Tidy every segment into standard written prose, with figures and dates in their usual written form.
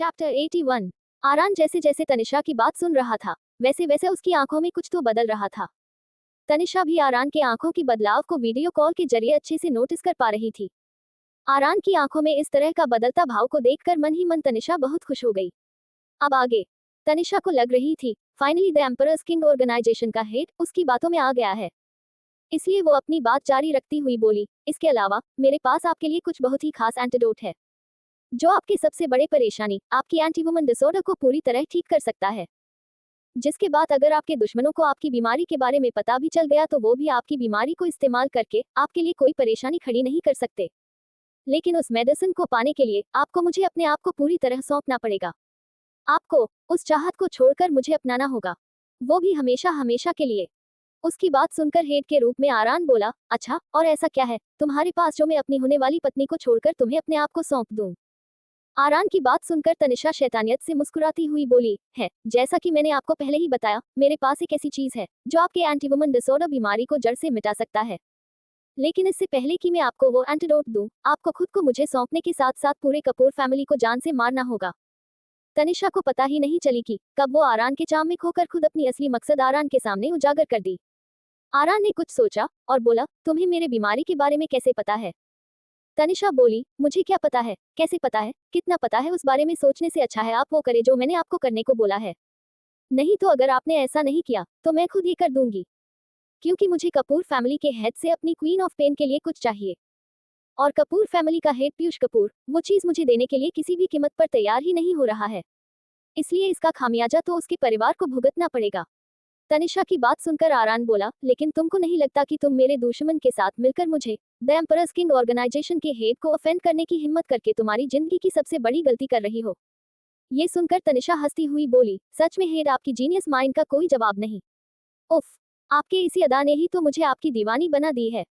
Chapter 81। Aran जैसे जैसे तनिषा की बात सुन रहा था वैसे वैसे उसकी आंखों में कुछ तो बदल रहा था। तनिषा भी आरान के आंखों की बदलाव को वीडियो कॉल के जरिए अच्छे से नोटिस कर पा रही थी। आरान की आंखों में इस तरह का बदलता भाव को देखकर मन ही मन तनिषा बहुत खुश हो गई। अब आगे तनिषा को लग रही थी finally the emperor's king organization का हेड उसकी बातों में आ गया है। इसलिए वो अपनी बात जारी रखती हुई बोली, इसके अलावा मेरे पास आपके लिए कुछ बहुत ही खास एंटीडोट है जो आपकी सबसे बड़ी परेशानी आपकी एंटी वुमन डिसऑर्डर को पूरी तरह ठीक कर सकता है। जिसके बाद अगर आपके दुश्मनों को आपकी बीमारी के बारे में पता भी चल गया तो वो भी आपकी बीमारी को इस्तेमाल करके आपके लिए कोई परेशानी खड़ी नहीं कर सकते। लेकिन उस मेडिसिन को पाने के लिए आपको मुझे अपने आप को पूरी तरह सौंपना पड़ेगा। आपको उस चाहत को छोड़कर मुझे अपनाना होगा, वो भी हमेशा हमेशा के लिए। उसकी बात सुनकर हेड के रूप में आरान बोला, अच्छा और ऐसा क्या है तुम्हारे पास जो मैं अपनी होने वाली पत्नी को छोड़कर तुम्हें अपने आप को सौंप दूं? आरान की बात सुनकर तनिषा शैतानियत से मुस्कुराती हुई बोली, है जैसा कि मैंने आपको पहले ही बताया मेरे पास एक ऐसी चीज है जो आपके एंटी वुमन डिसऑर्डर बीमारी को जड़ से मिटा सकता है। लेकिन इससे पहले कि मैं आपको वो एंटीडोट दूं, आपको खुद को मुझे सौंपने के साथ साथ पूरे कपूर फैमिली को जान से मारना होगा। तनिषा को पता ही नहीं चली कि कब वो आरान के चाम में खोकर खुद अपनी असली मकसद आरान के सामने उजागर कर दी। आरान ने कुछ सोचा और बोला, तुम्हें मेरे बीमारी के बारे में कैसे पता है? तनिषा बोली, मुझे क्या पता है, कैसे पता है, कितना पता है उस बारे में सोचने से अच्छा है आप वो करे जो मैंने आपको करने को बोला है। नहीं तो अगर आपने ऐसा नहीं किया तो मैं खुद ही कर दूंगी, क्योंकि मुझे कपूर फैमिली के हेड से अपनी क्वीन ऑफ पेन के लिए कुछ चाहिए। और कपूर फैमिली का हेड पीयूष कपूर वो चीज मुझे देने के लिए किसी भी कीमत पर तैयार ही नहीं हो रहा है। इसलिए इसका खामियाजा तो उसके परिवार को भुगतना पड़ेगा। तनिषा की बात सुनकर आरान बोला, लेकिन तुमको नहीं लगता कि तुम मेरे दुश्मन के साथ मिलकर मुझे द एम्परर्स किंग ऑर्गेनाइजेशन के हेड को ऑफेंड करने की हिम्मत करके तुम्हारी जिंदगी की सबसे बड़ी गलती कर रही हो? ये सुनकर तनिषा हंसती हुई बोली, सच में हेड आपकी जीनियस माइंड का कोई जवाब नहीं। उफ, आपके इसी अदा ने ही तो मुझे आपकी दीवानी बना दी है।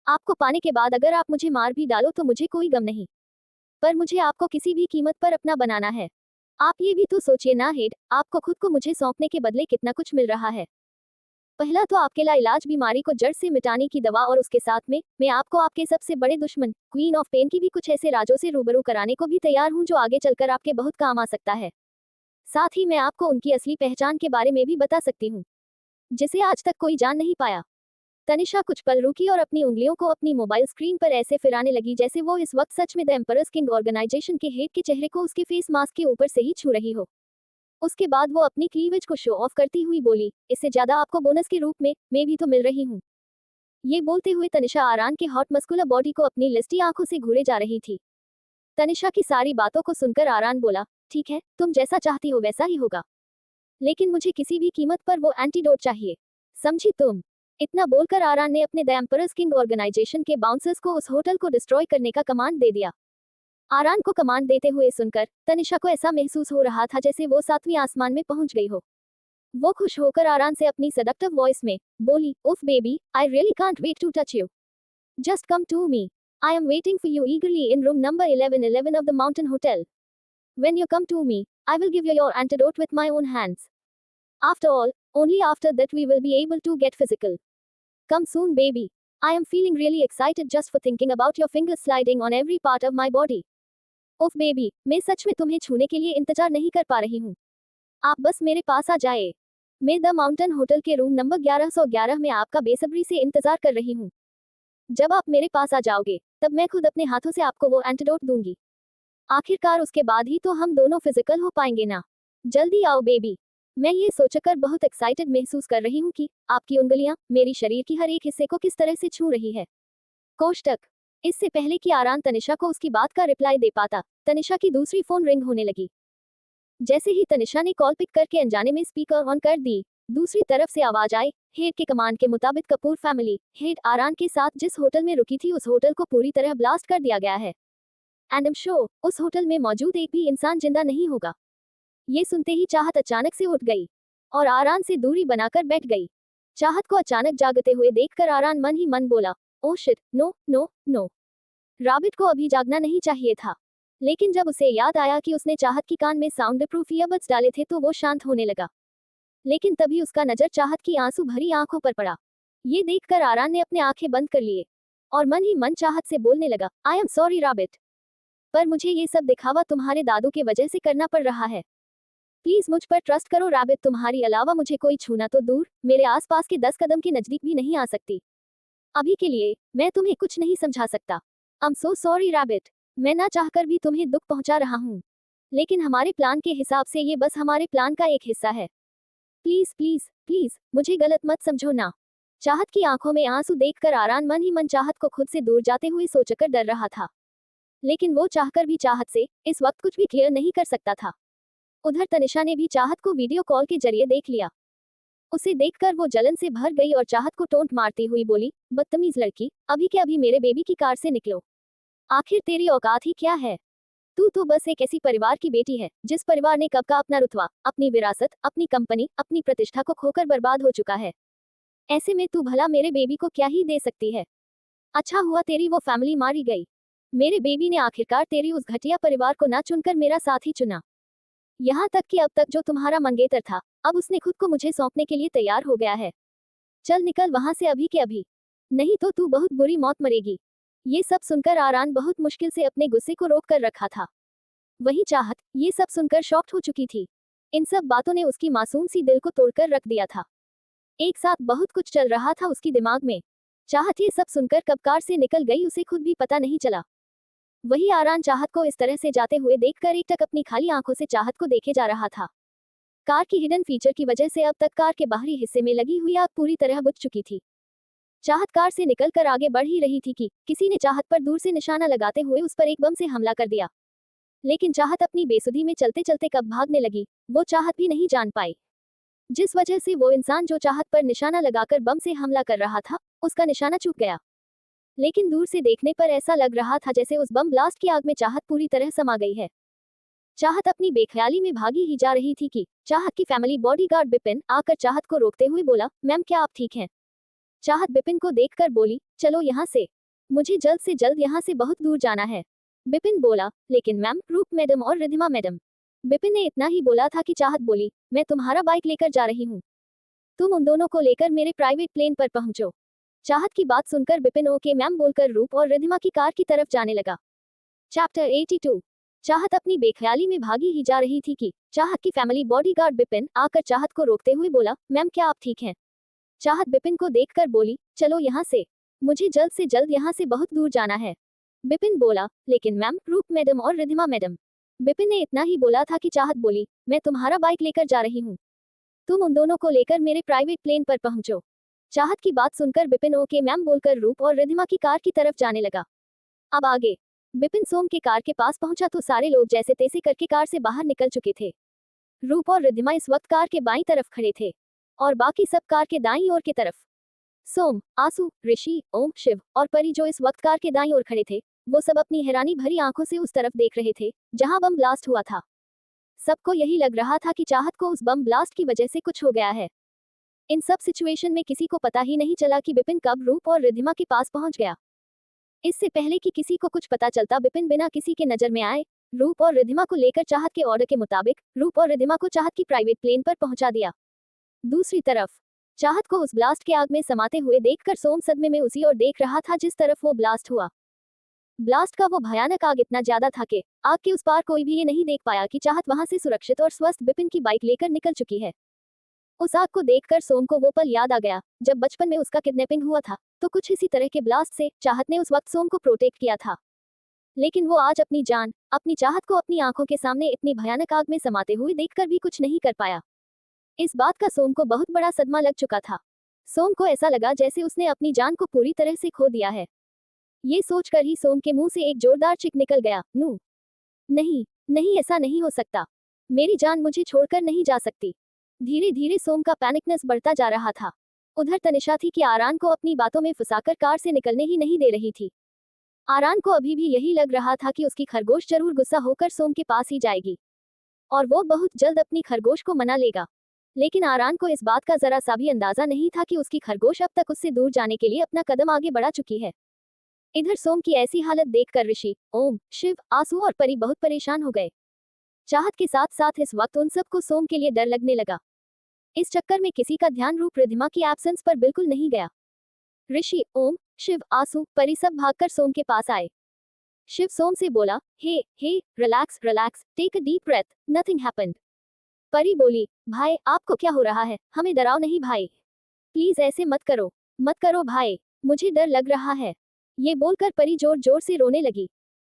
आपको पाने के बाद अगर आप मुझे मार भी डालो तो मुझे कोई गम नहीं, पर मुझे आपको किसी भी कीमत पर अपना बनाना है। आप ये भी तो सोचिए ना हेड, आपको खुद को मुझे सौंपने के बदले कितना कुछ मिल रहा है। पहला तो आपके लाइलाज बीमारी को जड़ से मिटाने की दवा और उसके साथ में मैं आपको आपके सबसे बड़े दुश्मन क्वीन ऑफ पेन की भी कुछ ऐसे राजों से रूबरू कराने को भी तैयार हूँ जो आगे चलकर आपके बहुत काम आ सकता है। साथ ही मैं आपको उनकी असली पहचान के बारे में भी बता सकती हूँ जिसे आज तक कोई जान नहीं पाया। तनिषा कुछ पल रुकी और अपनी उंगलियों को अपनी मोबाइल स्क्रीन पर ऐसे फिराने लगी जैसे वो इस वक्त सच में द एम्परर्स किंग ऑर्गेनाइजेशन के हेड के चेहरे को उसके फेस मास्क के ऊपर से ही छू रही हो। उसके बाद वो अपनी क्लीवेज को शो ऑफ करती हुई बोली, इससे ज्यादा आपको बोनस के रूप में मैं भी तो मिल रही हूँ। ये बोलते हुए तनिषा आरान के हॉट मस्कुलर बॉडी को अपनी लिस्टी आंखों से घूरे जा रही थी। तनिषा की सारी बातों को सुनकर आरान बोला, ठीक है तुम जैसा चाहती हो वैसा ही होगा, लेकिन मुझे किसी भी कीमत पर वो एंटीडोट चाहिए, समझी तुम? इतना बोलकर आरान ने अपने द एम्परर्स किंग ऑर्गेनाइजेशन के बाउंसर्स को उस होटल को डिस्ट्रॉय करने का कमांड दे दिया। आरान को कमांड देते हुए सुनकर तनिषा को ऐसा महसूस हो रहा था जैसे वो 7वीं आसमान में पहुंच गई हो। वो खुश होकर आरान से अपनी सेडक्टिव वॉइस में बोली, उफ baby, I really can't wait to touch you. Just come to me. I am waiting for you eagerly in room number 1111 of the mountain hotel. When you come to me, I will give you your antidote with my own hands. After all, only after that we will be able to get physical. Come soon, baby. I am feeling really excited just for thinking about your fingers sliding on every part of my body. उफ baby, मैं सच में तुम्हें छूने के लिए इंतजार नहीं कर पा रही हूँ। आप बस मेरे पास आ जाए। मैं द माउंटेन होटल के रूम नंबर 1111 में आपका बेसब्री से इंतजार कर रही हूँ। जब आप मेरे पास आ जाओगे तब मैं खुद अपने हाथों से आपको वो एंटीडोट दूंगी। आखिरकार उसके बाद ही तो हम दोनों फिजिकल हो पाएंगे ना। जल्दी आओ बेबी। मैं ये सोचकर बहुत एक्साइटेड महसूस कर रही हूँ कि आपकी उंगलियां मेरी शरीर की हर एक हिस्से को किस तरह से छू रही है। कोष्टक। इससे पहले कि आरान तनिषा को उसकी बात का रिप्लाई दे पाता, तनिषा की दूसरी फोन रिंग होने लगी। जैसे ही तनिषा ने कॉल पिक करके अनजाने में स्पीकर ऑन कर दी, दूसरी तरफ से आवाज आई, हेड के कमांड के मुताबिक कपूर फैमिली हेड आरान के साथ जिस होटल में रुकी थी उस होटल को पूरी तरह ब्लास्ट कर दिया गया है। एंड शो उस होटल में मौजूद एक भी इंसान जिंदा नहीं होगा। ये सुनते ही चाहत अचानक से उठ गई और आरान से दूरी बनाकर बैठ गई। चाहत को अचानक जागते हुए देखकर आरान मन ही मन बोला, oh shit, no no no. रॉबिट को अभी जागना नहीं चाहिए था। लेकिन जब उसे याद आया कि उसने चाहत की कान में साउंड प्रूफ ईयरबड्स डाले थे तो वो शांत होने लगा। लेकिन तभी उसका नजर चाहत की आंसू भरी आंखों पर पड़ा। ये देखकर आरान ने अपने आंखें बंद कर लिए और मन ही मन चाहत से बोलने लगा, आई एम सॉरी रॉबिट। पर मुझे ये सब दिखावा तुम्हारे दादू के वजह से करना पड़ रहा है। प्लीज मुझ पर ट्रस्ट करो रैबिट, तुम्हारी अलावा मुझे कोई छूना तो दूर, मेरे आसपास के 10 कदम के नजदीक भी नहीं आ सकती। अभी के लिए मैं तुम्हें कुछ नहीं समझा सकता। I am so sorry rabbit, मैं ना चाहकर भी तुम्हें दुख पहुंचा रहा हूँ, लेकिन हमारे प्लान के हिसाब से ये बस हमारे प्लान का एक हिस्सा है। प्लीज प्लीज प्लीज मुझे गलत मत समझो ना। चाहत की आंखों में आंसू देखकर आरान मन ही मन चाहत को खुद से दूर जाते हुए सोचकर डर रहा था, लेकिन वो चाहकर भी चाहत से इस वक्त कुछ भी क्लियर नहीं कर सकता था। उधर तनिषा ने भी चाहत को वीडियो कॉल के जरिए देख लिया। उसे देखकर वो जलन से भर गई और चाहत को टोंट मारती हुई बोली, बदतमीज लड़की, अभी के अभी मेरे बेबी की कार से निकलो। आखिर तेरी औकात ही क्या है? तू तो बस एक ऐसी परिवार की बेटी है जिस परिवार ने कब का अपना रुतबा, अपनी विरासत, अपनी कंपनी, अपनी प्रतिष्ठा को खोकर बर्बाद हो चुका है। ऐसे में तू भला मेरे बेबी को क्या ही दे सकती है? अच्छा हुआ तेरी वो फैमिली मारी गई। मेरे बेबी ने आखिरकार तेरी उस घटिया परिवार को ना चुनकर मेरा साथ ही चुना। यहाँ तक कि अब तक जो तुम्हारा मंगेतर था, अब उसने खुद को मुझे सौंपने के लिए तैयार हो गया है। चल निकल वहां से अभी के अभी, नहीं तो तू बहुत बुरी मौत मरेगी। ये सब सुनकर आरान बहुत मुश्किल से अपने गुस्से को रोक कर रखा था। वही चाहत ये सब सुनकर शॉक्ड हो चुकी थी। इन सब बातों ने उसकी मासूम सी दिल को तोड़कर रख दिया था। एक साथ बहुत कुछ चल रहा था उसकी दिमाग में। चाहत ये सब सुनकर कब कार से निकल गई उसे खुद भी पता नहीं चला। वही आरान चाहत को इस तरह से जाते हुए देखकर एकटक अपनी खाली आंखों से चाहत को देखे जा रहा था। कार की हिडन फीचर की वजह से अब तक कार के बाहरी हिस्से में लगी हुई आग पूरी तरह बुझ चुकी थी। चाहत कार से निकलकर आगे बढ़ ही रही थी कि किसी ने चाहत पर दूर से निशाना लगाते हुए उस पर एक बम से हमला कर दिया। लेकिन चाहत अपनी बेसुधी में चलते चलते कब भागने लगी, वो चाहत भी नहीं जान पाई। जिस वजह से वो इंसान जो चाहत पर निशाना लगाकर बम से हमला कर रहा था, उसका निशाना चूक गया। लेकिन दूर से देखने पर ऐसा लग रहा था जैसे उस बम ब्लास्ट की आग में चाहत पूरी तरह समा गई है। चाहत अपनी बेख्याली में भागी ही जा रही थी कि चाहत की फैमिली बॉडीगार्ड बिपिन आकर चाहत को रोकते हुए बोला, मैम क्या आप ठीक हैं? चाहत बिपिन को देखकर बोली, चलो यहाँ से, मुझे जल्द से जल्द यहाँ से बहुत दूर जाना है। बिपिन बोला, लेकिन मैम, रूप मैडम और रिधिमा मैडम। बिपिन ने इतना ही बोला था कि चाहत बोली, मैं तुम्हारा बाइक लेकर जा रही हूँ, तुम उन दोनों को लेकर मेरे प्राइवेट प्लेन पर पहुंचो। चाहत की बात सुनकर बिपिन ओके मैम बोलकर रूप और रिधिमा की कार की तरफ जाने लगा। चैप्टर 82। चाहत अपनी बेख्याली में भागी ही जा रही थी कि चाहत की फैमिली बॉडीगार्ड बिपिन आकर चाहत को रोकते हुए बोला, मैम क्या आप ठीक हैं? चाहत बिपिन को देखकर बोली, चलो यहाँ से, मुझे जल्द से जल्द यहाँ से बहुत दूर जाना है। बिपिन बोला, लेकिन मैम, रूप मैडम और रिधिमा मैडम। बिपिन ने इतना ही बोला था कि चाहत बोली, मैं तुम्हारा बाइक लेकर जा रही हूँ, तुम उन दोनों को लेकर मेरे प्राइवेट प्लेन पर पहुंचो। चाहत की बात सुनकर बिपिन ओके मैम बोलकर रूप और रिधिमा की कार की तरफ जाने लगा। अब आगे बिपिन सोम के कार के पास पहुंचा तो सारे लोग जैसे तैसे करके कार से बाहर निकल चुके थे। रूप और रिधिमा इस वक्त कार के बाईं तरफ खड़े थे और बाकी सब कार के दाईं ओर की तरफ। सोम, आसू, ऋषि, ओम, शिव और परी जो इस वक्त कार के दाईं ओर खड़े थे, वो सब अपनी हैरानी भरी आंखों से उस तरफ देख रहे थे जहां बम ब्लास्ट हुआ था। सबको यही लग रहा था कि चाहत को उस बम ब्लास्ट की वजह से कुछ हो गया है। इन सब सिचुएशन में किसी को पता ही नहीं चला कि बिपिन कब रूप और रिधिमा के पास पहुंच गया। इससे पहले कि किसी को कुछ पता चलता, बिपिन बिना किसी के नजर में आए रूप और रिधिमा को लेकर चाहत के ऑर्डर के मुताबिक रूप और रिधिमा को चाहत की प्राइवेट प्लेन पर पहुंचा दिया। दूसरी तरफ चाहत को उस ब्लास्ट के आग में समाते हुए देखकर सोम सदमे में उसी और देख रहा था जिस तरफ वो ब्लास्ट हुआ। ब्लास्ट का वो भयानक आग इतना ज्यादा था कि आग के उस पार कोई भी ये नहीं देख पाया कि चाहत वहां से सुरक्षित और स्वस्थ बिपिन की बाइक लेकर निकल चुकी है। उस आग को देखकर सोम को वो पल याद आ गया जब बचपन में उसका किडनैपिंग हुआ था, तो कुछ इसी तरह के ब्लास्ट से चाहत ने उस वक्त सोम को प्रोटेक्ट किया था। लेकिन वो आज अपनी जान, अपनी चाहत को अपनी आंखों के सामने इतनी भयानक आग में समाते हुए देखकर भी कुछ नहीं कर पाया। इस बात का सोम को बहुत बड़ा सदमा लग चुका था। सोम को ऐसा लगा जैसे उसने अपनी जान को पूरी तरह से खो दिया है। ये सोचकर ही सोम के मुंह से एक जोरदार चिक निकल गया, नू, नहीं नहीं, ऐसा नहीं हो सकता, मेरी जान मुझे छोड़कर नहीं जा सकती। धीरे धीरे सोम का पैनिकनेस बढ़ता जा रहा था। उधर तनिषा थी कि आरान को अपनी बातों में फंसाकर कार से निकलने ही नहीं दे रही थी। आरान को अभी भी यही लग रहा था कि उसकी खरगोश जरूर गुस्सा होकर सोम के पास ही जाएगी और वो बहुत जल्द अपनी खरगोश को मना लेगा। लेकिन आरान को इस बात का जरा सा भी अंदाजा नहीं था कि उसकी खरगोश अब तक उससे दूर जाने के लिए अपना कदम आगे बढ़ा चुकी है। इधर सोम की ऐसी हालत देखकर ऋषि, ओम, शिव, आसू और परी बहुत परेशान हो गए। चाहत के साथ साथ इस वक्त उन सबको सोम के लिए डर लगने लगा। इस चक्कर में किसी का ध्यान रूप रिधिमा की एब्सेंस पर बिल्कुल नहीं गया। ऋषि, ओम, शिव, आसू, परी सब भागकर सोम के पास आए। शिव सोम से बोला, hey hey relax relax, take a deep breath, nothing happened. Pari बोली, भाई आपको क्या हो रहा है, हमें डराओ नहीं भाई, प्लीज ऐसे मत करो भाई, मुझे डर लग रहा है। ये बोलकर परी जोर जोर से रोने लगी।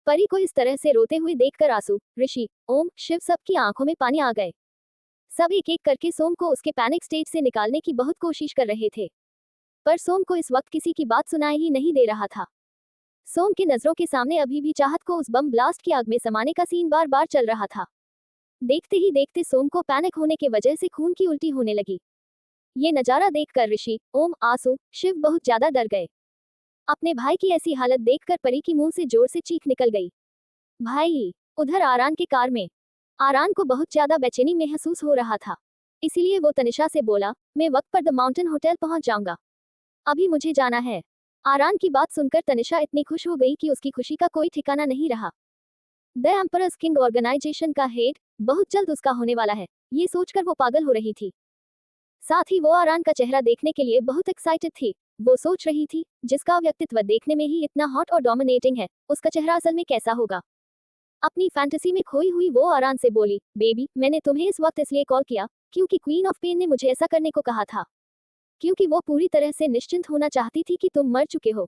परी को इस तरह से रोते हुए देखकर आंसू, ऋषि, ओम, शिव सबकी आंखों में पानी आ गए। सब एक एक करके सोम को उसके पैनिक स्टेज से निकालने की बहुत कोशिश कर रहे थे, पर सोम को इस वक्त किसी की बात सुनाई ही नहीं दे रहा था। सोम की नजरों के सामने अभी भी चाहत को उस बम ब्लास्ट की आग में समाने का सीन बार बार चल रहा था। देखते ही देखते सोम को पैनिक होने की वजह से खून की उल्टी होने लगी। ये नजारा देखकर ऋषि, ओम, आंसू, शिव बहुत ज्यादा डर गए। अपने भाई की ऐसी हालत देखकर परी की मुंह से जोर से चीख निकल गई। भाई, उधर आरान के कार में आरान को बहुत ज्यादा बेचैनी महसूस हो रहा था, इसलिए वो तनिषा से बोला, मैं वक्त पर द माउंटेन होटल पहुंच जाऊंगा, अभी मुझे जाना है। आरान की बात सुनकर तनिषा इतनी खुश हो गई कि उसकी खुशी का कोई ठिकाना नहीं रहा। द एम्परर्स किंग ऑर्गेनाइजेशन का हेड बहुत जल्द उसका होने वाला है, ये सोचकर वो पागल हो रही थी। साथ ही वो आरान का चेहरा देखने के लिए बहुत एक्साइटेड थी। वो सोच रही थी, जिसका व्यक्तित्व देखने में ही इतना हॉट और डोमिनेटिंग है, उसका चेहरा असल में कैसा होगा। अपनी फैंटेसी में खोई हुई वो आरान से बोली, बेबी, मैंने तुम्हें इस वक्त इसलिए कॉल किया क्योंकि क्वीन ऑफ पेन ने मुझे ऐसा करने को कहा था, क्योंकि वो पूरी तरह से निश्चिंत होना चाहती थी कि तुम मर चुके हो।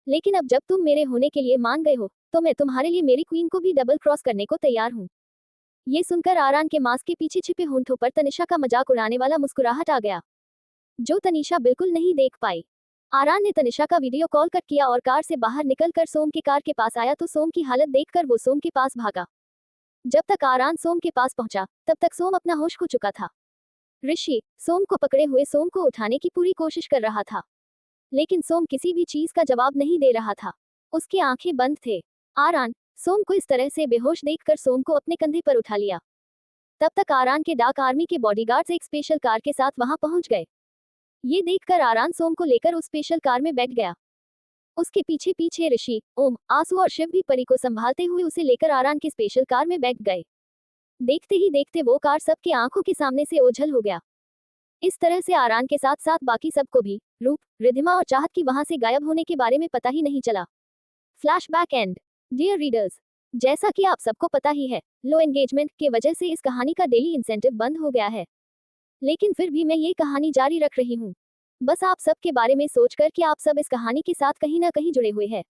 लेकिन अब जब तुम मेरे होने के लिए मान गए हो, तो मैं तुम्हारे लिए मेरी क्वीन को भी डबल क्रॉस करने को तैयार हूँ। ये सुनकर आरान के मास्क के पीछे छिपे होंठों पर तनिषा का मजाक उड़ाने वाला मुस्कुराहट आ गया, जो तनिषा बिल्कुल नहीं देख पाई। आरान ने तनिषा का वीडियो कॉल कट किया और कार से बाहर निकलकर सोम के कार के पास आया तो सोम की हालत देखकर वो सोम के पास भागा। जब तक आरान सोम के पास पहुंचा, तब तक सोम अपना होश खो चुका था। ऋषि, सोम को पकड़े हुए सोम को उठाने की पूरी कोशिश कर रहा था, लेकिन सोम किसी भी चीज का जवाब नहीं दे रहा था, उसकी आंखें बंद थे। आरान, सोम को इस तरह से बेहोश देखकर सोम को अपने कंधे पर उठा लिया। तब तक आरान के डाक आर्मी के बॉडीगार्ड्स एक स्पेशल कार के साथ वहां पहुंच गए। ये देखकर आरान सोम को लेकर उस स्पेशल कार में बैठ गया। उसके पीछे पीछे ऋषि, ओम, आंसू और शिव भी परी को संभालते हुए उसे लेकर आरान की स्पेशल कार में बैठ गए। देखते ही देखते वो कार सबकी आंखों के सामने से ओझल हो गया। इस तरह से आरान के साथ साथ बाकी सबको भी रूप, रिधिमा और चाहत की वहां से गायब होने के बारे में पता ही नहीं चला। Flashback and. डियर रीडर्स, जैसा कि आप सबको पता ही है, लो एंगेजमेंट के वजह से इस कहानी का डेली इंसेंटिव बंद हो गया है, लेकिन फिर भी मैं ये कहानी जारी रख रही हूँ, बस आप सब के बारे में सोचकर कि आप सब इस कहानी के साथ कहीं ना कहीं जुड़े हुए हैं,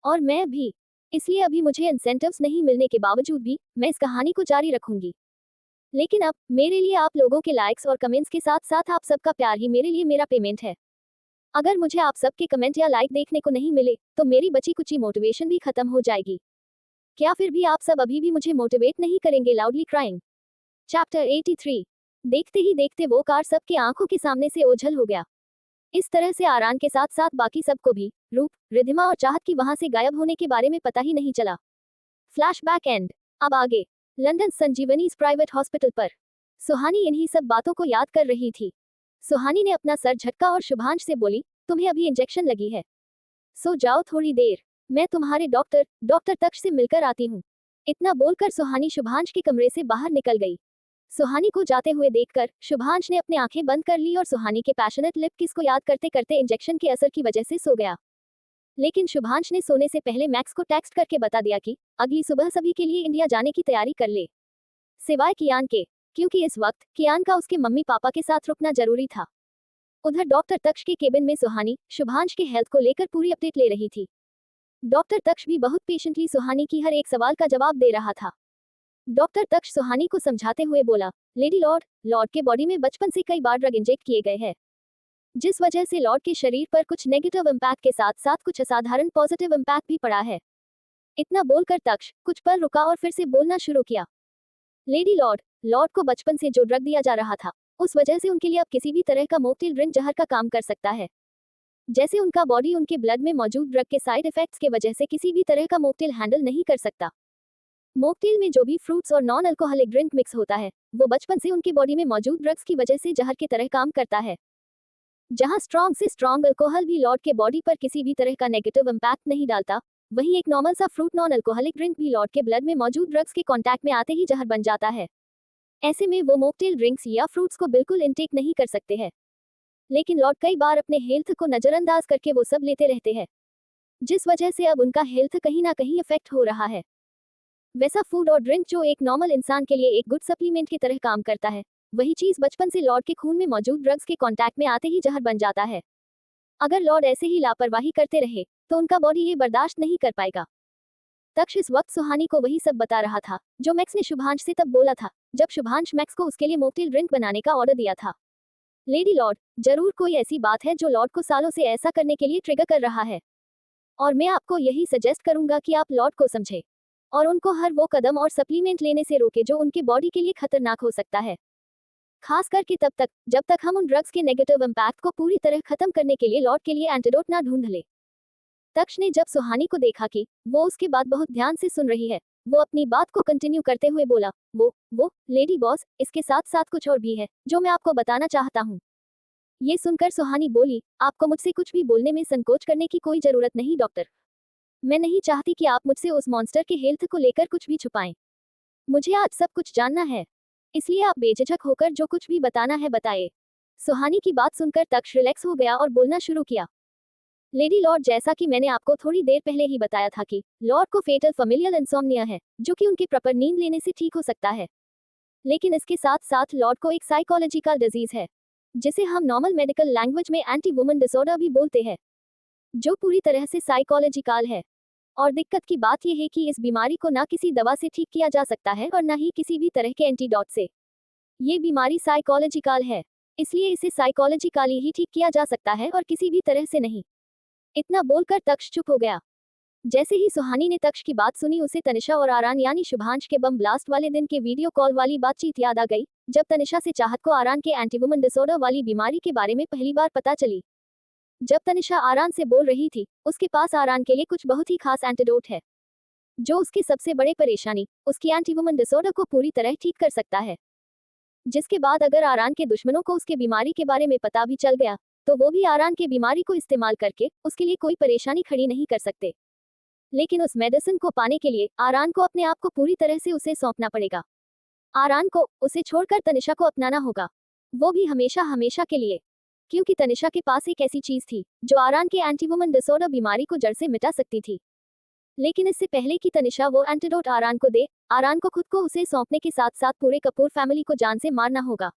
और मैं भी। इसलिए अभी मुझे इंसेंटिव्स नहीं मिलने के बावजूद भी मैं इस कहानी को जारी रखूंगी। लेकिन अब मेरे लिए आप लोगों के लाइक्स और कमेंट्स के साथ साथ आप सबका प्यार ही मेरे लिए मेरा पेमेंट है। अगर मुझे आप सबके कमेंट या लाइक देखने को नहीं मिले, तो मेरी बची कुची मोटिवेशन भी खत्म हो जाएगी। क्या फिर भी आप सब अभी भी मुझे मोटिवेट नहीं करेंगे? Loudly crying. चैप्टर 83। देखते ही देखते वो कार सबके आंखों के सामने से ओझल हो गया। इस तरह से आरान के साथ साथ बाकी सबको भी रूप, रिधिमा और चाहत की वहां से गायब होने के बारे में पता ही नहीं चला। Flashback and. अब आगे। लंदन संजीवनी प्राइवेट हॉस्पिटल पर सुहानी इन्हीं सब बातों को याद कर रही थी। सुहानी ने अपना सर झटका और शुभांश से बोली, तुम्हें अभी इंजेक्शन लगी है, सो जाओ थोड़ी देर, मैं तुम्हारे डॉक्टर तक्ष से मिलकर आती हूँ। इतना बोलकर सुहानी शुभांश के कमरे से बाहर निकल गई। सुहानी को जाते हुए देखकर शुभांश ने अपनी आंखें बंद कर ली और सुहानी के पैशनेट लिप किस को याद करते करते इंजेक्शन के असर की वजह से सो गया। लेकिन शुभांश ने सोने से पहले मैक्स को टेक्स्ट करके बता दिया कि अगली सुबह सभी के लिए इंडिया जाने की तैयारी कर ले, सिवाय कियान के, क्योंकि इस वक्त कियान का उसके मम्मी पापा के साथ रुकना जरूरी था। उधर डॉक्टर तक्ष के केबिन में सुहानी शुभांश के हेल्थ को लेकर पूरी अपडेट ले रही थी। डॉक्टर तक्ष भी बहुत पेशेंटली सुहानी की हर एक सवाल का जवाब दे रहा था। डॉक्टर तक्ष सुहानी को समझाते हुए बोला, लेडी लॉर्ड के बॉडी में बचपन से कई बार ड्रग इंजेक्ट किए गए हैं, जिस वजह से लॉर्ड के शरीर पर कुछ नेगेटिव इम्पैक्ट के साथ साथ कुछ असाधारण पॉजिटिव इम्पैक्ट भी पड़ा है। इतना बोलकर तक्ष कुछ पल रुका और फिर से बोलना शुरू किया। लेडी लॉर्ड को बचपन से जो ड्रग दिया जा रहा था, उस वजह से उनके लिए अब किसी भी तरह का मोकटेल ड्रिंक जहर का काम कर सकता है। जैसे उनका बॉडी उनके ब्लड में मौजूद ड्रग के साइड इफेक्ट्स के वजह से किसी भी तरह का मोकटेल हैंडल नहीं कर सकता। मोकटेल में जो भी फ्रूट्स और नॉन अल्कोहलिक ड्रिंक मिक्स होता है, वो बचपन से उनके बॉडी में मौजूद ड्रग्स की वजह से जहर की तरह काम करता है। जहां स्ट्रॉन्ग से स्ट्रॉन्ग अल्कोहल भी लॉर्ड के बॉडी पर किसी भी तरह का नेगेटिव इम्पैक्ट नहीं डालता, वहीं एक नॉर्मल सा फ्रूट नॉन अल्कोहलिक ड्रिंक भी लॉर्ड के ब्लड में मौजूद ड्रग्स के कांटेक्ट में आते ही जहर बन जाता है। ऐसे में वो मोकटेल ड्रिंक्स या फ्रूट्स को बिल्कुल इनटेक नहीं कर सकते हैं। लेकिन लॉर्ड कई बार अपने हेल्थ को नजरअंदाज करके वो सब लेते रहते हैं। जिस वजह से अब उनका हेल्थ कहीं ना कहीं इफेक्ट हो रहा है। वैसा फूड और ड्रिंक जो एक नॉर्मल इंसान के लिए एक गुड सप्लीमेंट की तरह काम करता है, वही चीज बचपन से लॉर्ड के खून में मौजूद ड्रग्स के कांटेक्ट में आते ही जहर बन जाता है। अगर लॉर्ड ऐसे ही लापरवाही करते रहे तो उनका बॉडी ये बर्दाश्त नहीं कर पाएगा। तक्ष इस वक्त सुहानी को वही सब बता रहा था जो मैक्स ने शुभांश से तब बोला था, जब शुभांश मैक्स को उसके लिए मोकटेल ड्रिंक बनाने का ऑर्डर दिया था। लेडी लॉर्ड, जरूर कोई ऐसी बात है जो लॉर्ड को सालों से ऐसा करने के लिए ट्रिगर कर रहा है, और मैं आपको यही सजेस्ट करूंगा कि आप लॉर्ड को समझे और उनको हर वो कदम और सप्लीमेंट लेने से रोके जो उनके बॉडी के लिए खतरनाक हो सकता है, खास करके तब तक जब तक हम उन ड्रग्स के नेगेटिव इम्पैक्ट को पूरी तरह खत्म करने के लिए लॉर्ड के लिए एंटीडोट ना ढूंढ ले। तक्ष ने जब सुहानी को देखा कि वो उसके बात बहुत ध्यान से सुन रही है, वो अपनी बात को कंटिन्यू करते हुए बोला, वो लेडी बॉस, इसके साथ साथ कुछ और भी है जो मैं आपको बताना चाहता हूँ। ये सुनकर सुहानी बोली, आपको मुझसे कुछ भी बोलने में संकोच करने की कोई जरूरत नहीं डॉक्टर। मैं नहीं चाहती कि आप मुझसे उस मॉन्स्टर के हेल्थ को लेकर कुछ भी छुपाएं। मुझे आज सब कुछ जानना है, इसलिए आप बेझिझक होकर जो कुछ भी बताना है बताएं। सुहानी की बात सुनकर तक्ष रिलैक्स हो गया और बोलना शुरू किया। लेडी लॉर्ड, जैसा कि मैंने आपको थोड़ी देर पहले ही बताया था कि लॉर्ड को फेटल फैमिलियल इंसोम्निया है, जो कि उनकी प्रॉपर नींद लेने से ठीक हो सकता है। लेकिन इसके साथ साथ लॉर्ड को एक साइकोलॉजिकल डिजीज है, जिसे हम नॉर्मल मेडिकल लैंग्वेज में एंटी वुमन डिसऑर्डर भी बोलते हैं, जो पूरी तरह से साइकोलॉजिकल है। और दिक्कत की बात यह है कि इस बीमारी को ना किसी दवा से ठीक किया जा सकता है और ना ही किसी भी तरह के एंटीडोट से। ये बीमारी साइकोलॉजिकल है, इसलिए इसे साइकोलॉजिकली ही ठीक किया जा सकता है और किसी भी तरह से नहीं। इतना बोलकर तक्ष चुप हो गया। जैसे ही सुहानी ने तक्ष की बात सुनी, उसे तनिषा और आरान यानी शुभांश के बम ब्लास्ट वाले दिन के वीडियो कॉल वाली बातचीत याद आ गई, जब तनिषा से चाहत को आरान के एंटीवुमन डिसऑर्डर वाली बीमारी के बारे में पहली बार पता चली। जब तनिषा आरान से बोल रही थी, उसके पास आरान के लिए कुछ बहुत ही खास एंटीडोट है, जो उसकी सबसे बड़ी परेशानी, उसकी एंटीवुमन डिसऑर्डर को पूरी तरह ठीक कर सकता है। जिसके बाद अगर आरान के दुश्मनों को उसके बीमारी के बारे में पता भी चल गया, तो वो भी आरान के बीमारी को इस्तेमाल करके उसके लिए कोई परेशानी खड़ी नहीं कर सकते। लेकिन उस मेडिसिन को पाने के लिए आरान को अपने आप को पूरी तरह से उसे सौंपना पड़ेगा। आरान को उसे छोड़कर तनिषा को अपनाना होगा, वो भी हमेशा हमेशा के लिए, क्योंकि तनिषा के पास एक ऐसी चीज थी जो आरान के एंटीवुमन डिसऑर्डर बीमारी को जड़ से मिटा सकती थी। लेकिन इससे पहले कि तनिषा वो एंटीडोट आरान को दे, आरान को खुद को उसे सौंपने के साथ साथ पूरे कपूर फैमिली को जान से मारना होगा।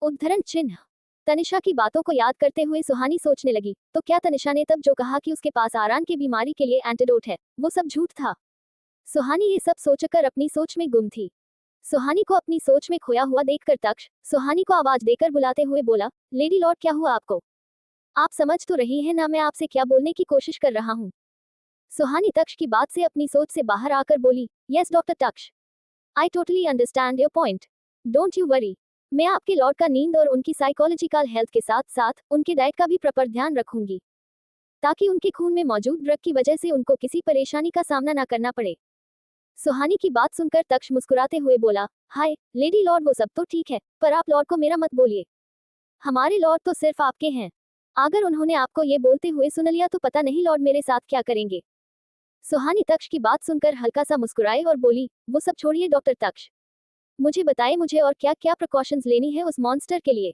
उद्धरण चिन्ह। तनिषा की बातों को याद करते हुए सुहानी सोचने लगी, तो क्या तनिषा ने तब जो कहा कि उसके पास आरान की बीमारी के लिए एंटीडोट है, वो सब झूठ था? सुहानी ये सब सोचकर अपनी सोच में गुम थी। सुहानी को अपनी सोच में खोया हुआ देखकर तक्ष सुहानी को आवाज देकर बुलाते हुए बोला, लेडी लॉर्ड, क्या हुआ आपको? आप समझ तो रही हैं ना मैं आपसे क्या बोलने की कोशिश कर रहा हूँ? सुहानी तक्ष की बात से अपनी सोच से बाहर आकर बोली, yes doctor Taksh, I totally understand your point, don't you worry. मैं आपके लॉर्ड का नींद और उनकी साइकोलॉजिकल हेल्थ के साथ साथ उनके डाइट का भी प्रॉपर ध्यान रखूंगी, ताकि उनके खून में मौजूद ड्रग की वजह से उनको किसी परेशानी का सामना ना करना पड़े। सुहानी की बात सुनकर तक्ष मुस्कुराते हुए बोला, हाय लेडी लॉर्ड, वो सब तो ठीक है, पर आप लॉर्ड को मेरा मत बोलिए। हमारे लॉर्ड तो सिर्फ आपके हैं। अगर उन्होंने आपको ये बोलते हुए सुन लिया तो पता नहीं लॉर्ड मेरे साथ क्या करेंगे। सुहानी तक्ष की बात सुनकर हल्का सा मुस्कुराए और बोली, वो सब छोड़िए डॉक्टर तक्ष, मुझे बताइए मुझे और क्या क्या प्रिकॉशंस लेनी है उस मॉन्स्टर के लिए।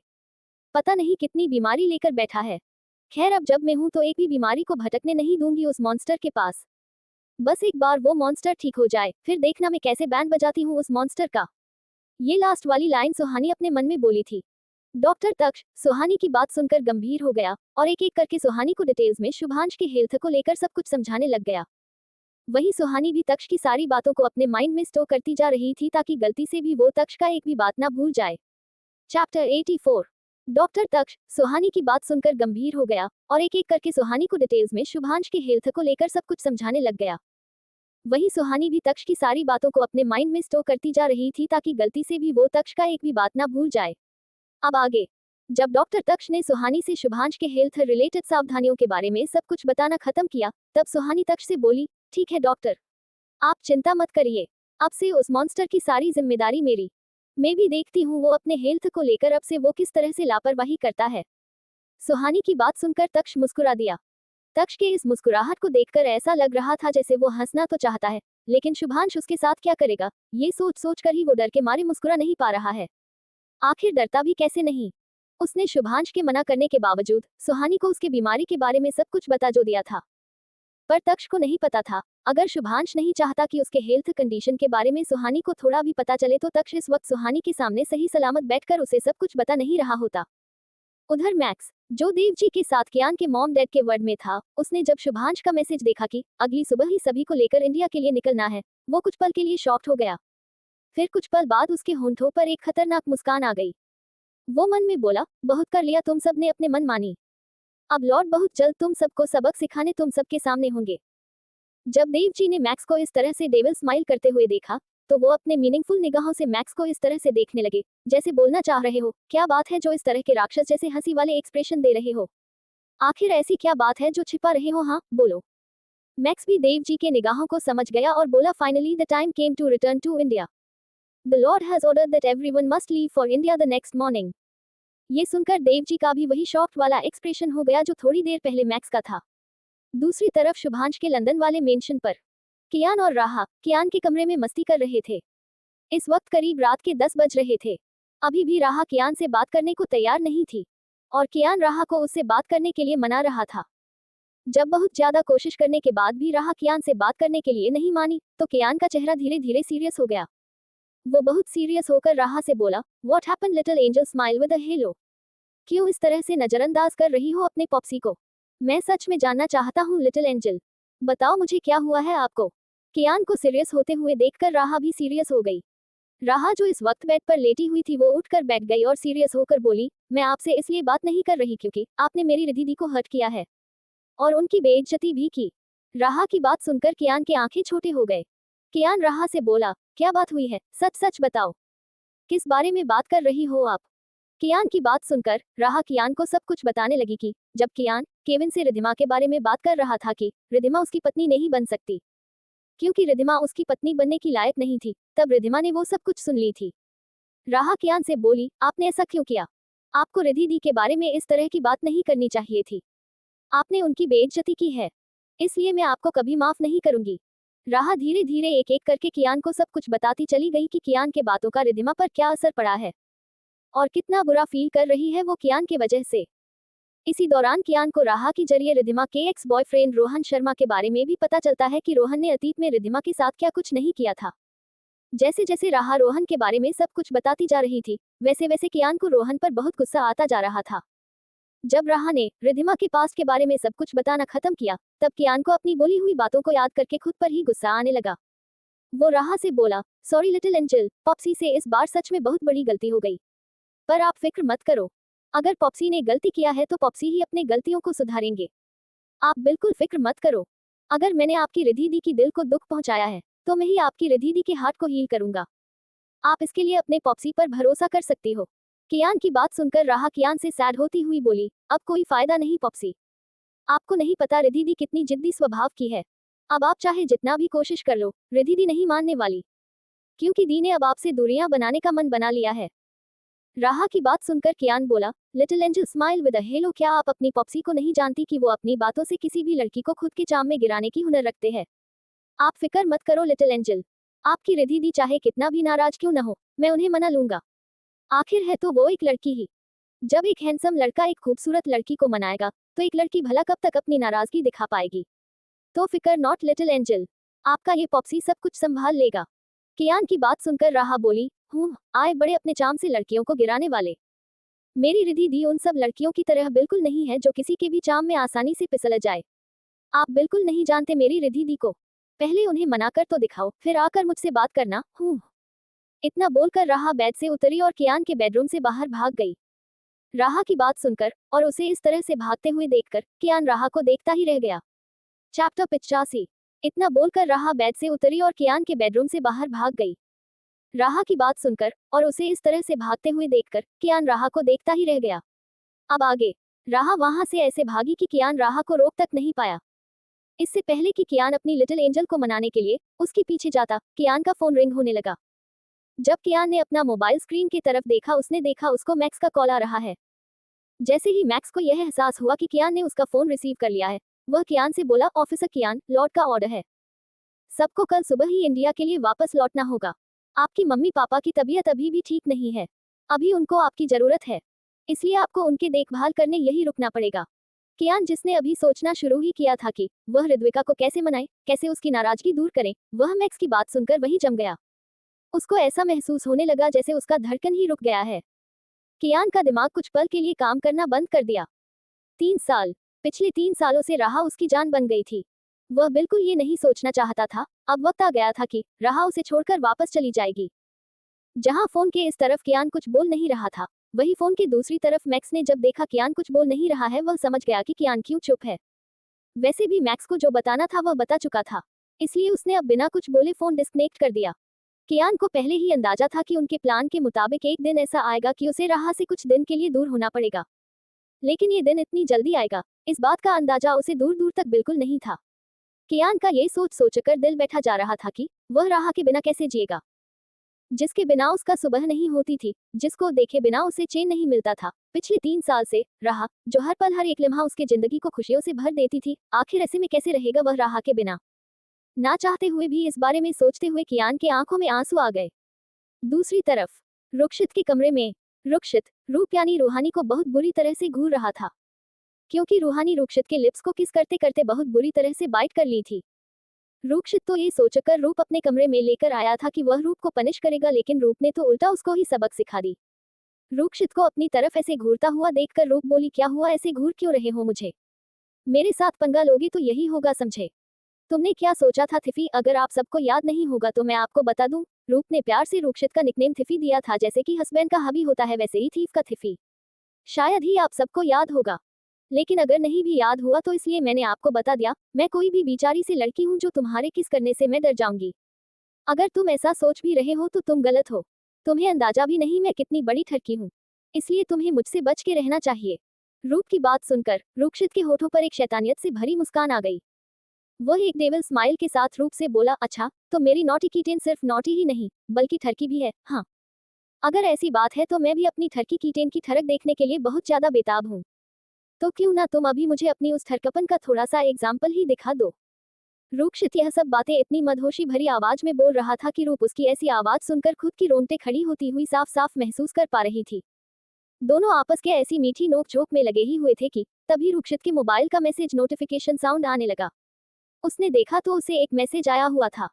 पता नहीं कितनी बीमारी लेकर बैठा है। खैर, अब जब मैं हूं तो एक भी बीमारी को भटकने नहीं दूंगी उस मॉन्स्टर के पास। बस एक बार वो मॉन्स्टर ठीक हो जाए, फिर देखना मैं कैसे बैंड बजाती हूँ उस मॉन्स्टर का। ये लास्ट वाली लाइन सुहानी अपने मन में बोली थी। डॉक्टर तक्ष सुहानी की बात सुनकर गंभीर हो गया और एक एक करके सुहानी को डिटेल्स में शुभांश के हेल्थ को लेकर सब कुछ समझाने लग गया। वहीं सुहानी भी तक्ष की सारी बातों को अपने माइंड में स्टोर करती जा रही थी, ताकि गलती से भी वो तक्ष का एक भी बात ना भूल जाए। चैप्टर 84। डॉक्टर तक्ष सुहानी की बात सुनकर गंभीर हो गया और एक एक करके सुहानी को डिटेल्स में शुभांश के हेल्थ को लेकर सब कुछ समझाने लग गया। वहीं सुहानी भी तक्ष की सारी बातों को अपने माइंड में स्टोर करती जा रही थी, ताकि गलती से भी वो तक्ष का एक भी बात ना भूल जाए। अब आगे, जब डॉक्टर तक्ष ने सुहानी से शुभांश के हेल्थ रिलेटेड सावधानियों के बारे में सब कुछ बताना खत्म किया, तब सुहानी तक्ष से बोली, ठीक है डॉक्टर, आप चिंता मत करिए, अब से उस मॉन्स्टर की सारी जिम्मेदारी मेरी। मैं भी देखती हूँ वो अपने हेल्थ को लेकर अब से वो किस तरह से लापरवाही करता है। सुहानी की बात सुनकर तक्ष मुस्कुरा दिया। तक्ष के इस मुस्कुराहट को देखकर ऐसा लग रहा था जैसे वो हंसना तो चाहता है, लेकिन शुभांश उसके साथ क्या करेगा, ये सोच सोच कर ही वो डर के मारे मुस्कुरा नहीं पा रहा है। आखिर डरता भी कैसे नहीं। उसने शुभांश के मना करने के बावजूद सुहानी को उसके बीमारी के बारे में सब कुछ बता जो दिया था। पर तक्ष को नहीं पता था, अगर शुभांश नहीं चाहता कि उसके हेल्थ कंडीशन के बारे में सुहानी को थोड़ा भी पता चले तो तक्ष इस वक्त सुहानी के सामने सही सलामत बैठकर उसे सब कुछ बता नहीं रहा होता। उधर मैक्स, जो देव जी के साथ कियान के मॉम डैड के वर्ड में था, उसने जब शुभांश का मैसेज देखा कि अगली सुबह ही सभी को लेकर इंडिया के लिए निकलना है, वो कुछ पल के लिए शॉक्ड हो गया। फिर कुछ पल बाद उसके होंठों पर एक खतरनाक मुस्कान आ गई। वो मन में बोला, बहुत कर लिया तुम सब ने अपने मन मानी। अब लॉर्ड बहुत जल्द तुम सबको सबक सिखाने तुम सबके सामने होंगे। जब देव जी ने मैक्स को इस तरह से डेविल स्माइल करते हुए देखा, तो वो अपने मीनिंगफुल निगाहों से मैक्स को इस तरह से देखने लगे, जैसे बोलना चाह रहे हो, क्या बात है जो इस तरह के राक्षस जैसे हंसी वाले एक्सप्रेशन दे रहे हो? आखिर ऐसी क्या बात है जो छिपा रहे हो? हाँ, बोलो। मैक्स भी देव जी के निगाहों को समझ गया और बोला, finally the time came to return to India. The lord has ordered that everyone must leave for India the next morning. ये सुनकर देव जी का भी वही शॉक्ड वाला एक्सप्रेशन हो गया जो थोड़ी देर पहले मैक्स का था। दूसरी तरफ शुभांश के लंदन वाले मेंशन पर कियान और राहा कियान के कमरे में मस्ती कर रहे थे। इस वक्त करीब रात के 10 बज रहे थे। अभी भी राहा कियान से बात करने को तैयार नहीं थी और कियान राहा को उससे बात करने के लिए मना रहा था। जब बहुत ज्यादा कोशिश करने के बाद भी राहा कियान से बात करने के लिए नहीं मानी, तो कियान का चेहरा धीरे धीरे सीरियस हो गया। वो बहुत सीरियस होकर राहा से बोला, what happened little angel smile with a hello. क्यों इस तरह से नजरअंदाज कर रही हो अपने पॉप्सी को? मैं सच में जानना चाहता हूँ लिटिल एंजल, बताओ मुझे क्या हुआ है आपको? कियान को सीरियस होते हुए देखकर राहा भी सीरियस हो गई। राहा जो इस वक्त बेड पर लेटी हुई थी वो उठकर बैठ गई और सीरियस होकर बोली, मैं आपसे इसलिए बात नहीं कर रही क्योंकि आपने मेरी रिद्धि को हर्ट किया है और उनकी बेइज्जती भी की। राहा की बात सुनकर कियान के आंखें छोटे हो गए। कियान राहा से बोला, क्या बात हुई है, सच सच बताओ, किस बारे में बात कर रही हो आप? कियान की बात सुनकर राहा कियान को सब कुछ बताने लगी कि जब कियान केविन से रिधिमा के बारे में बात कर रहा था कि रिधिमा उसकी पत्नी नहीं बन सकती क्योंकि रिधिमा उसकी पत्नी बनने की लायक नहीं थी, तब रिधिमा ने वो सब कुछ सुन ली थी। राहा कियान से बोली, आपने ऐसा क्यों किया? आपको रिधि दी के बारे में इस तरह की बात नहीं करनी चाहिए थी। आपने उनकी बेइज्जती की है, इसलिए मैं आपको कभी माफ नहीं करूंगी। राहा धीरे धीरे एक एक करके कियान को सब कुछ बताती चली गई कि कियान के बातों का रिधिमा पर क्या असर पड़ा है और कितना बुरा फील कर रही है वो कियान के वजह से। इसी दौरान कियान को राहा के जरिए रिधिमा के एक्स बॉयफ्रेंड रोहन शर्मा के बारे में भी पता चलता है कि रोहन ने अतीत में रिधिमा के साथ क्या कुछ नहीं किया था। जैसे जैसे राहा रोहन के बारे में सब कुछ बताती जा रही थी, वैसे वैसे कियान को रोहन पर बहुत गुस्सा आता जा रहा था। जब राहा ने रिधिमा के पास्ट के बारे में सब कुछ बताना खत्म किया, तब कियान को अपनी बोली हुई बातों को याद करके खुद पर ही गुस्सा आने लगा। वो राहा से बोला, सॉरी लिटिल एंजल, पॉप्सी से इस बार सच में बहुत बड़ी गलती हो गई, पर आप फिक्र मत करो, अगर पॉप्सी ने गलती किया है तो पॉप्सी ही अपने गलतियों को सुधारेंगे। आप बिल्कुल फिक्र मत करो, अगर मैंने आपकी रिधि दी की दिल को दुख पहुंचाया है तो मैं ही आपकी रिधि दी के हार्ट को हील करूंगा। आप इसके लिए अपने पॉप्सी पर भरोसा कर सकती हो। कियान की बात सुनकर राहा कियान से सैड होती हुई बोली, अब कोई फायदा नहीं पॉप्सी, आपको नहीं पता रिधि दी कितनी जिद्दी स्वभाव की है। अब आप चाहे जितना भी कोशिश कर लो, रिधि दी नहीं मानने वाली, क्योंकि दी ने अब आपसे दूरियां बनाने का मन बना लिया है। राहा की बात सुनकर कियान बोला, little angel smile with a hello, क्या आप अपनी पॉप्सी को नहीं जानती कि वो अपनी बातों से किसी भी लड़की को खुद के चाम में गिराने की हुनर रखते हैं? आप फिक्र मत करो लिटिल एंजल, आपकी रिधि दी चाहे कितना भी नाराज क्यों न हो, मैं उन्हें मना लूंगा। आखिर है तो वो एक लड़की ही। जब एक हैंडसम लड़का एक खूबसूरत लड़की को मनाएगा, तो एक लड़की भला कब तक अपनी नाराजगी दिखा पाएगी? तो फिकर नॉट लिटिल एंजल, आपका ये पॉप्सी सब कुछ संभाल लेगा। कियान की बात सुनकर राहा बोली, आए बड़े अपने चाम से लड़कियों को गिराने वाले। मेरी रिधि दी उन सब लड़कियों की तरह बिल्कुल नहीं है जो किसी के भी चाम में आसानी से फिसल जाए। आप बिल्कुल नहीं जानते मेरी रिधि दी को, पहले उन्हें मनाकर तो दिखाओ, फिर आकर मुझसे बात करना। इतना बोलकर राहा बेड से उतरी और कियान के बेडरूम से बाहर भाग गई। राहा की बात सुनकर और उसे इस तरह से भागते हुए देखकर कियान राहा को देखता ही रह गया। चैप्टर 85। इतना बोलकर राहा बेड से उतरी और कियान के बेडरूम से बाहर भाग गई। राहा की बात सुनकर और उसे इस तरह से भागते हुए देखकर कियान राहा को देखता ही रह गया। अब आगे राहा वहां से ऐसे भागी कि कियान राहा को रोक तक नहीं पाया। इससे पहले कि कियान अपनी लिटिल एंजल को मनाने के लिए उसके पीछे जाता, कियान का फोन रिंग होने लगा। जब कियान ने अपना मोबाइल स्क्रीन की तरफ देखा, उसने देखा उसको मैक्स का कॉल आ रहा है। जैसे ही मैक्स को यह एहसास हुआ कि कियान ने उसका फोन रिसीव कर लिया है, वह कियान से बोला, ऑफिसर कियान, लॉर्ड का ऑर्डर है, सबको कल सुबह ही इंडिया के लिए वापस लौटना होगा। आपकी मम्मी पापा की तबीयत अभी भी ठीक नहीं है, अभी उनको आपकी जरूरत है, इसलिए आपको उनकी देखभाल करने यही रुकना पड़ेगा। कियान, जिसने अभी सोचना शुरू ही किया था कि वह ऋद्विका को कैसे मनाए, कैसे उसकी नाराजगी दूर करे, वह मैक्स की बात सुनकर वहीं जम गया। उसको ऐसा महसूस होने लगा जैसे उसका धड़कन ही रुक गया है। कियान का दिमाग कुछ पल के लिए काम करना बंद कर दिया। 3 साल, पिछले 3 सालों से राहा उसकी जान बन गई थी। वह बिल्कुल ये नहीं सोचना चाहता था, अब वक्त आ गया था कि राहा उसे छोड़कर वापस चली जाएगी। जहां फोन के इस तरफ कियान कुछ बोल नहीं रहा था, वही फोन की दूसरी तरफ मैक्स ने जब देखा कियान कुछ बोल नहीं रहा है, वह समझ गया कि कियान क्यों चुप है। वैसे भी मैक्स को जो बताना था वह बता चुका था, इसलिए उसने अब बिना कुछ बोले फोन डिस्कनेक्ट कर दिया। कियान को पहले ही अंदाजा था कि उनके प्लान के मुताबिक एक दिन ऐसा आएगा कि उसे राहा से कुछ दिन के लिए दूर होना पड़ेगा। लेकिन ये दिन इतनी जल्दी आएगा, इस बात का अंदाजा उसे दूर दूर तक बिल्कुल नहीं था। कियान का ये सोच सोचकर दिल बैठा जा रहा था कि वह राहा के बिना कैसे जिएगा, जिसके बिना उसका सुबह नहीं होती थी, जिसको देखे बिना उसे चैन नहीं मिलता था। पिछले 3 साल से राहा, जो हर पल हर एक लम्हा उसके जिंदगी को खुशियों से भर देती थी, आखिर ऐसे में कैसे रहेगा वह राहा के बिना। ना चाहते हुए भी इस बारे में सोचते हुए कियान के आंखों में आंसू आ गए। दूसरी तरफ रुक्षित के कमरे में रुक्षित, रूप यानी रूहानी को बहुत बुरी तरह से घूर रहा था, क्योंकि रूहानी रुक्षित के लिप्स को किस करते करते बहुत बुरी तरह से बाइट कर ली थी। रुक्षित तो ये सोचकर रूप अपने कमरे में लेकर आया था कि वह रूप को पनिश करेगा, लेकिन रूप ने तो उल्टा उसको ही सबक सिखा दी। रुक्षित को अपनी तरफ ऐसे घूरता हुआ देखकर रूप बोली, क्या हुआ, ऐसे घूर क्यों रहे हो मुझे? मेरे साथ पंगा लोगे तो यही होगा, समझे? तुमने क्या सोचा था थिफी? अगर आप सबको याद नहीं होगा तो मैं आपको बता दूं, रूप ने प्यार से रुक्षित का निकनेम थिफी दिया था, जैसे कि हस्बैंड का हबी होता है वैसे ही थीफ का थिफी। शायद ही आप सबको याद होगा, लेकिन अगर नहीं भी याद हुआ तो इसलिए मैंने आपको बता दिया। मैं कोई भी बेचारी सी लड़की हूँ जो तुम्हारे किस करने से मैं डर जाऊंगी। अगर तुम ऐसा सोच भी रहे हो तो तुम गलत हो। तुम्हें अंदाजा भी नहीं मैं कितनी बड़ी ठरकी हूँ, इसलिए तुम्हें मुझसे बच के रहना चाहिए। रूप की बात सुनकर रुक्षित के होठों पर एक शैतानियत से भरी मुस्कान आ गई। वह एक डेविल स्माइल के साथ रूप से बोला, अच्छा तो मेरी नॉटी कीटेन सिर्फ नॉटी ही नहीं बल्कि ठरकी भी है। हाँ, अगर ऐसी बात है तो मैं भी अपनी ठरकी कीटेन की ठरक देखने के लिए बहुत ज्यादा बेताब हूँ। तो क्यों ना तुम अभी मुझे अपनी उस ठरकपन का थोड़ा सा एग्जाम्पल ही दिखा दो। रुक्षित यह सब बातें इतनी मदहोशी भरी आवाज में बोल रहा था कि रूप उसकी ऐसी आवाज सुनकर खुद की रोंगटे खड़ी होती हुई साफ साफ महसूस कर पा रही थी। दोनों आपस के ऐसी मीठी नोक-झोंक में लगे ही हुए थे कि तभी रुक्षित के मोबाइल का मैसेज नोटिफिकेशन साउंड आने लगा। उसने देखा तो उसे एक मैसेज आया हुआ था,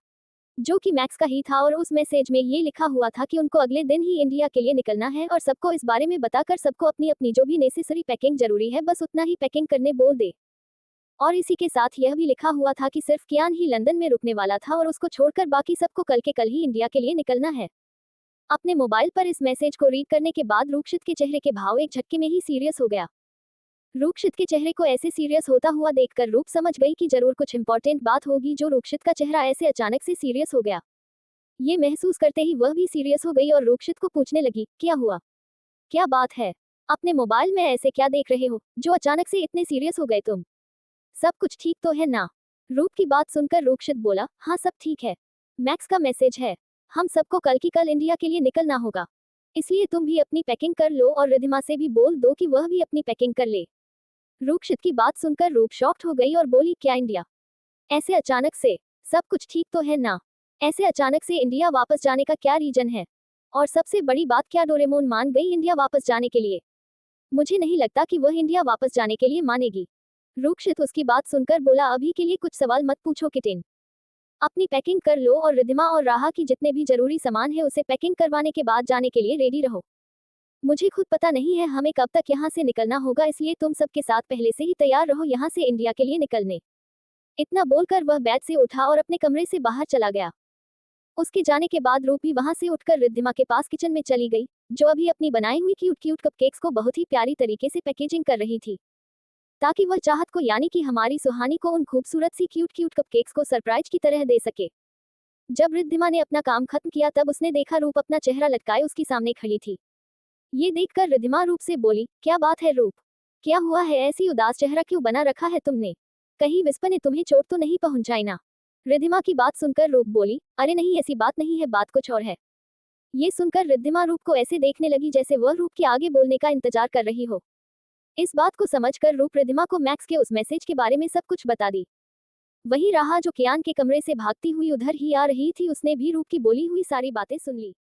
जो कि मैक्स का ही था, और उस मैसेज में ये लिखा हुआ था कि उनको अगले दिन ही इंडिया के लिए निकलना है और सबको इस बारे में बताकर सबको अपनी अपनी जो भी नेसेसरी पैकिंग जरूरी है बस उतना ही पैकिंग करने बोल दे। और इसी के साथ यह भी लिखा हुआ था कि सिर्फ कियान ही लंदन में रुकने वाला था और उसको छोड़कर बाकी सबको कल के कल ही इंडिया के लिए निकलना है। अपने मोबाइल पर इस मैसेज को रीड करने के बाद रुक्षित के चेहरे के भाव एक झटके में ही सीरियस हो गया। रुक्षित के चेहरे को ऐसे सीरियस होता हुआ देखकर रूप समझ गई कि जरूर कुछ इंपॉर्टेंट बात होगी जो रुक्षित का चेहरा ऐसे अचानक से सीरियस हो गया। ये महसूस करते ही वह भी सीरियस हो गई और रुक्षित को पूछने लगी, क्या हुआ, क्या बात है? अपने मोबाइल में ऐसे क्या देख रहे हो जो अचानक से इतने सीरियस हो गए तुम? सब कुछ ठीक तो है ना? रूप की बात सुनकर रुक्षित बोला, हाँ सब ठीक है। मैक्स का मैसेज है, हम सबको कल की कल इंडिया के लिए निकलना होगा, इसलिए तुम भी अपनी पैकिंग कर लो और रिधिमा से भी बोल दो कि वह भी अपनी पैकिंग कर ले। रुक्षित की बात सुनकर रूप शॉक्ड हो गई और बोली, क्या इंडिया? ऐसे अचानक से? सब कुछ ठीक तो है ना? ऐसे अचानक से इंडिया वापस जाने का क्या रीजन है? और सबसे बड़ी बात, क्या डोरेमोन मान गई इंडिया वापस जाने के लिए? मुझे नहीं लगता कि वह इंडिया वापस जाने के लिए मानेगी। रुक्षित उसकी बात सुनकर बोला, अभी के लिए कुछ सवाल मत पूछो किटेन, अपनी पैकिंग कर लो और रिधिमा और राहा की जितने भी जरूरी सामान है उसे पैकिंग करवाने के बाद जाने के लिए रेडी रहो। मुझे खुद पता नहीं है हमें कब तक यहाँ से निकलना होगा, इसलिए तुम सबके साथ पहले से ही तैयार रहो यहाँ से इंडिया के लिए निकलने। इतना बोलकर वह बेड से उठा और अपने कमरे से बाहर चला गया। उसके जाने के बाद रूपी वहां से उठकर रिद्धिमा के पास किचन में चली गई, जो अभी अपनी बनाई हुई क्यूट क्यूट कपकेक्स को बहुत ही प्यारी तरीके से पैकेजिंग कर रही थी, ताकि वह चाहत को यानी कि हमारी सुहानी को उन खूबसूरत सी क्यूट क्यूट कपकेक्स को सरप्राइज की तरह दे सके। जब रिद्धिमा ने अपना काम खत्म किया तब उसने देखा रूप अपना चेहरा लटकाए उसकी सामने खड़ी थी। ये देखकर रिद्धिमा रूप से बोली, क्या बात है रूप, क्या हुआ है, ऐसी उदास चेहरा क्यों बना रखा है तुमने? कहीं विस्पा ने तुम्हें चोट तो नहीं पहुंचाई ना? रिद्धिमा की बात सुनकर रूप बोली, अरे नहीं ऐसी बात नहीं है, बात कुछ और है। ये सुनकर रिद्धिमा रूप को ऐसे देखने लगी जैसे वह रूप के आगे बोलने का इंतजार कर रही हो। इस बात को समझकर रूप रिद्धिमा को मैक्स के उस मैसेज के बारे में सब कुछ बता दी। वहीं राहा जो कियान के कमरे से भागती हुई उधर ही आ रही थी, उसने भी रूप की बोली हुई सारी बातें सुन ली।